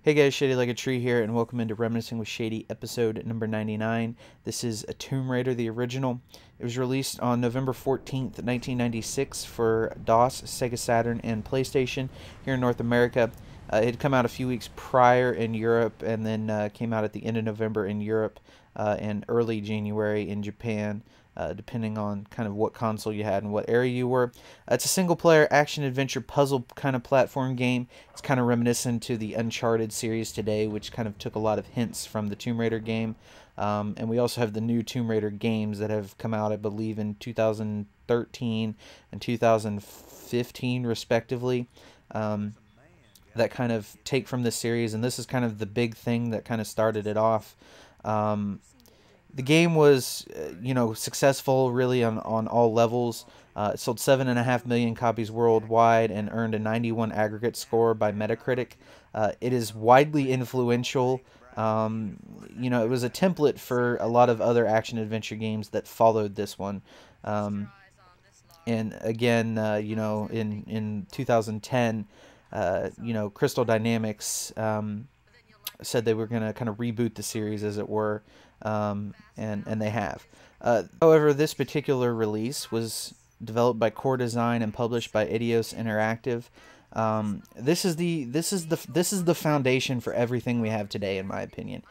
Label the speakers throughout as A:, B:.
A: Hey guys, Shadylikeatree here, and welcome into Reminiscing with Shady, episode number 99. This is a Tomb Raider, the original. It was released on November 14th, 1996 for DOS, Sega Saturn, and PlayStation here in North America. It had come out a few weeks prior in Europe, and then came out at the end of November in Europe and early January in Japan. Depending on kind of what console you had and what area you were. It's a single-player action-adventure puzzle kind of platform game. It's kind of reminiscent to the Uncharted series today, which kind of took a lot of hints from the Tomb Raider game. And we also have the new Tomb Raider games that have come out, I believe, in 2013 and 2015, respectively. That kind of take from this series, and this is kind of the big thing that kind of started it off. The game was, successful really on all levels. It sold 7.5 million copies worldwide and earned a 91 aggregate score by Metacritic. It is widely influential. It was a template for a lot of other action-adventure games that followed this one. And again, in 2010, Crystal Dynamics said they were going to kind of reboot the series, as it were. And they have. However, this particular release was developed by Core Design and published by Eidos Interactive. This is the foundation for everything we have today, in my opinion.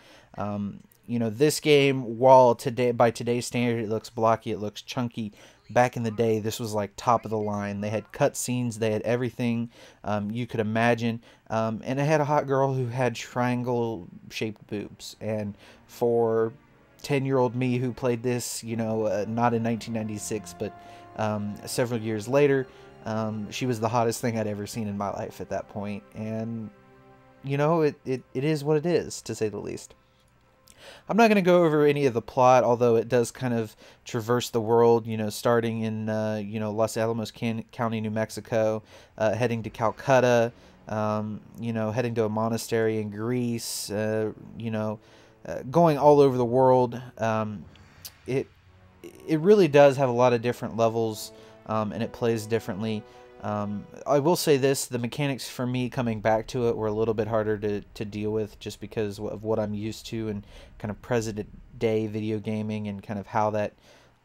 A: This game, while by today's standard it looks blocky, it looks chunky, back in the day this was like top of the line. They had cutscenes, they had everything you could imagine, and it had a hot girl who had triangle shaped boobs. And for 10-year-old me who played this, not in 1996 but several years later, she was the hottest thing I'd ever seen in my life at that point. And it is what it is, to say the least. I'm not going to go over any of the plot, although it does kind of traverse the world, starting in, Los Alamos County, New Mexico, heading to Calcutta, heading to a monastery in Greece, going all over the world. It really does have a lot of different levels, and it plays differently. I will say this, the mechanics for me coming back to it were a little bit harder to deal with, just because of what I'm used to and kind of present day video gaming and kind of how that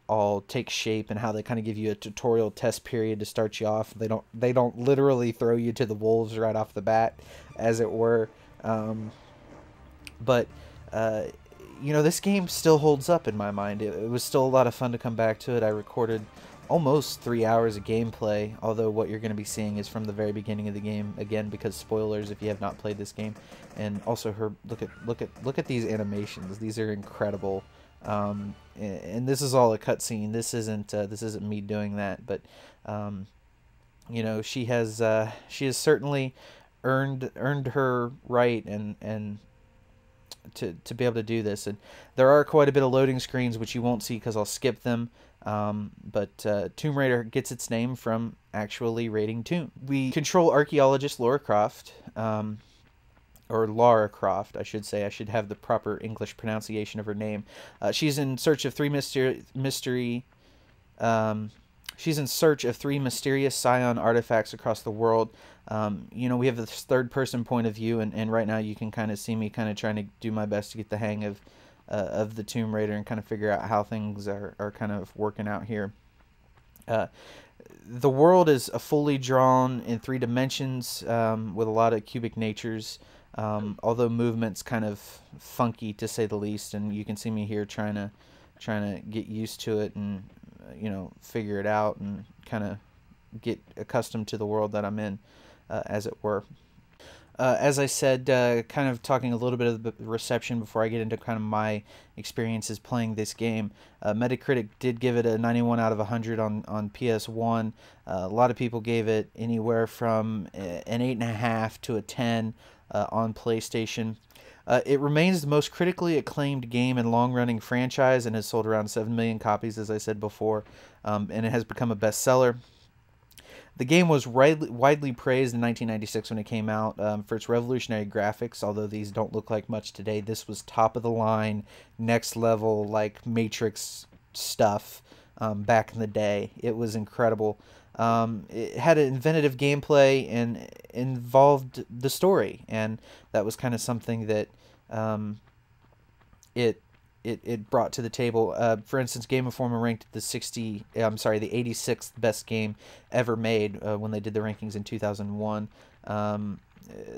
A: all takes shape, and how they kind of give you a tutorial test period to start you off. They don't literally throw you to the wolves right off the bat, as it were. But this game still holds up in my mind. It was still a lot of fun to come back to it. I recorded almost 3 hours of gameplay, although what you're going to be seeing is from the very beginning of the game, again, because spoilers if you have not played this game. And also, look at these animations. These are incredible. And this is all a cutscene. This isn't me doing that, but she has certainly earned her right and to be able to do this. And there are quite a bit of loading screens, which you won't see because I'll skip them. But Tomb Raider gets its name from actually raiding tombs. We control archaeologist Lara Croft, or Lara Croft, I should say. I should have the proper English pronunciation of her name. She's in search of three mysterious Scion artifacts across the world. We have this third-person point of view, and right now you can kind of see me kind of trying to do my best to get the hang of the Tomb Raider and kind of figure out how things are kind of working out here. The world is fully drawn in 3 dimensions, with a lot of cubic natures, although movement's kind of funky, to say the least. And you can see me here trying to get used to it and figure it out and kind of get accustomed to the world that I'm in, as it were. As I said, kind of talking a little bit of the reception before I get into kind of my experiences playing this game. Metacritic did give it a 91 out of 100 on PS1. A lot of people gave it anywhere from an 8.5 to a 10 on PlayStation. It remains the most critically acclaimed game and long-running franchise, and has sold around 7 million copies, as I said before, and it has become a bestseller. The game was widely praised in 1996 when it came out for its revolutionary graphics, although these don't look like much today. This was top of the line, next level, like Matrix stuff. back in the day. It was incredible. It had an inventive gameplay and involved the story, and that was kind of something that it it brought to the table. For instance, Game Informer ranked the 86th best game ever made when they did the rankings in 2001.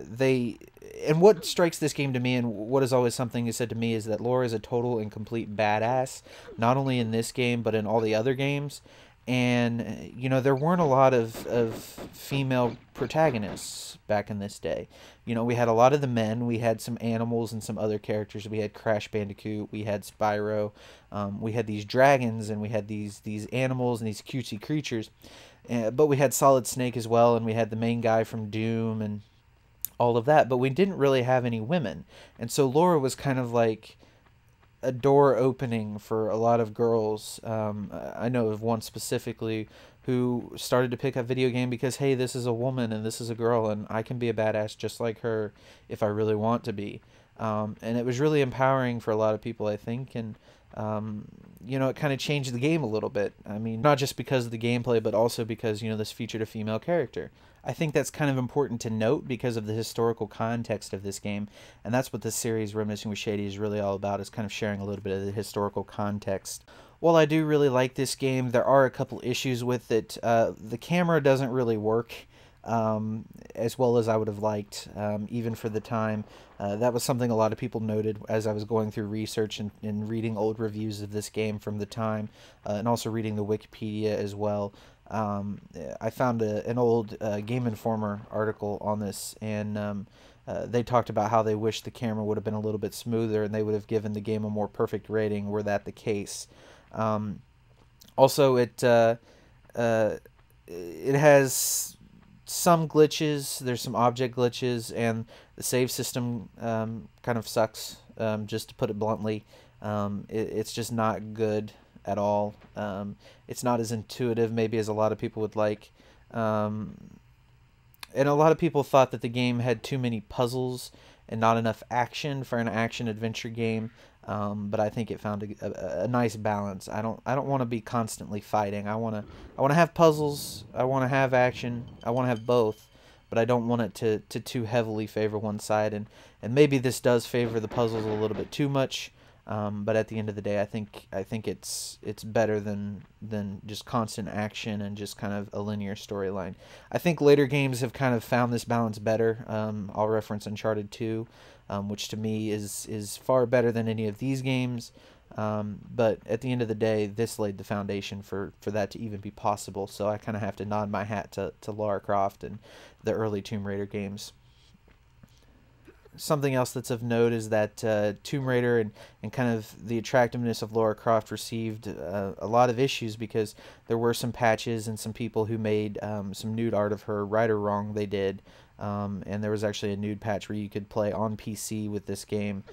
A: They and what strikes this game to me, and what is always something is said to me, is that Laura is a total and complete badass, not only in this game but in all the other games. And there weren't a lot of female protagonists back in this day. We had a lot of the men, we had some animals and some other characters. We had Crash Bandicoot, we had Spyro, we had these dragons, and we had these animals and these cutesy creatures. But we had Solid Snake as well, and we had the main guy from Doom and all of that, but we didn't really have any women. And so Laura was kind of like a door opening for a lot of girls. I know of one specifically who started to pick up video game because, hey, this is a woman and this is a girl, and I can be a badass just like her if I really want to be. And it was really empowering for a lot of people, I think, and it kind of changed the game a little bit. I mean, not just because of the gameplay, but also because, this featured a female character. I think that's kind of important to note because of the historical context of this game, and that's what this series, Reminiscing with Shady, is really all about, is kind of sharing a little bit of the historical context. While I do really like this game, there are a couple issues with it. The camera doesn't really work as well as I would have liked, even for the time. That was something a lot of people noted as I was going through research and reading old reviews of this game from the time, and also reading the Wikipedia as well. I found an old Game Informer article on this, and they talked about how they wished the camera would have been a little bit smoother and they would have given the game a more perfect rating were that the case. Also, it has some glitches. There's some object glitches, and the save system kind of sucks, just to put it bluntly. It's just not good at all. It's not as intuitive maybe as a lot of people would like. And a lot of people thought that the game had too many puzzles and not enough action for an action adventure game. But I think it found a nice balance. I don't want to be constantly fighting. I want to have puzzles. I want to have action. I want to have both, but I don't want it to too heavily favor one side. And maybe this does favor the puzzles a little bit too much. But at the end of the day, I think it's better than just constant action and just kind of a linear storyline. I think later games have kind of found this balance better. I'll reference Uncharted 2, which to me is far better than any of these games. But at the end of the day, this laid the foundation for that to even be possible. So I kind of have to nod my hat to Lara Croft and the early Tomb Raider games. Something else that's of note is that Tomb Raider and kind of the attractiveness of Lara Croft received a lot of issues because there were some patches and some people who made some nude art of her, right or wrong they did. And there was actually a nude patch where you could play on PC with this game.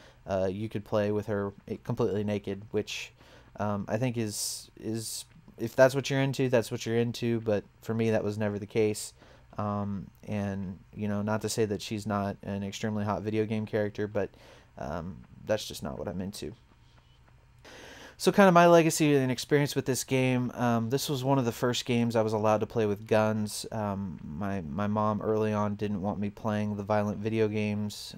A: You could play with her completely naked, which I think is if that's what you're into, that's what you're into. But for me, that was never the case. And not to say that she's not an extremely hot video game character, but that's just not what I'm into. So kind of my legacy and experience with this game, this was one of the first games I was allowed to play with guns. My mom early on didn't want me playing the violent video games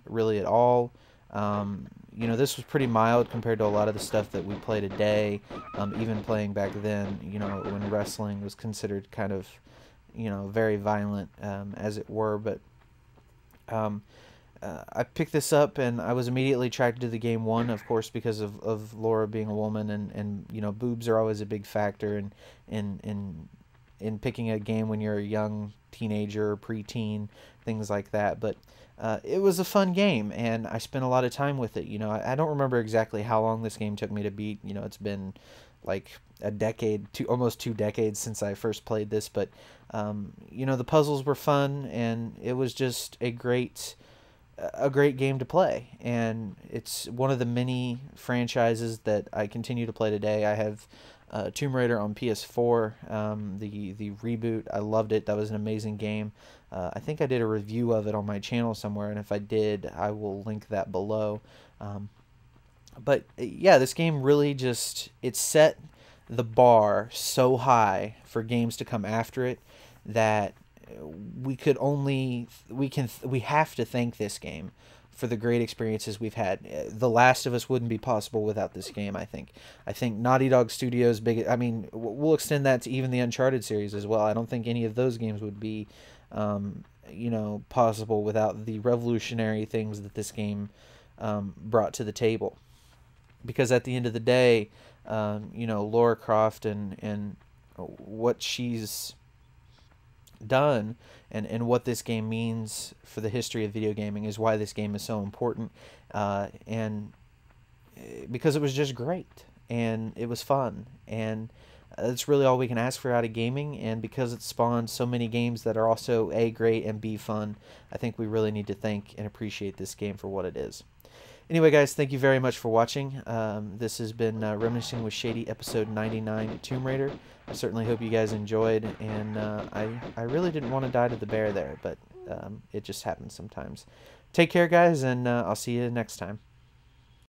A: really at all. This was pretty mild compared to a lot of the stuff that we play today, even playing back then, when wrestling was considered kind of very violent, as it were. But I picked this up and I was immediately attracted to the game, one, of course, because of Laura being a woman, and boobs are always a big factor in picking a game when you're a young teenager or preteen, things like that. But it was a fun game, and I spent a lot of time with it. I don't remember exactly how long this game took me to beat. It's been like a decade, almost 2 decades since I first played this, but the puzzles were fun, and it was just a great game to play. And it's one of the many franchises that I continue to play today. I have Tomb Raider on PS4, the reboot. I loved it. That was an amazing game. I think I did a review of it on my channel somewhere, and if I did, I will link that below. But yeah, this game really just, it's set the bar so high for games to come after it that we have to thank this game for the great experiences we've had. The Last of Us wouldn't be possible without this game. I think Naughty Dog Studios big. I mean, we'll extend that to even the Uncharted series as well. I don't think any of those games would be, possible without the revolutionary things that this game brought to the table. Because at the end of the day, Lara Croft and what she's done and what this game means for the history of video gaming is why this game is so important, and because it was just great and it was fun, and that's really all we can ask for out of gaming. And because it spawned so many games that are also A, great, and B, fun, I think we really need to thank and appreciate this game for what it is. Anyway, guys, thank you very much for watching. This has been Reminiscing with Shady, episode 99, Tomb Raider. I certainly hope you guys enjoyed, and I really didn't want to die to the bear there, but it just happens sometimes. Take care, guys, and I'll see you next time.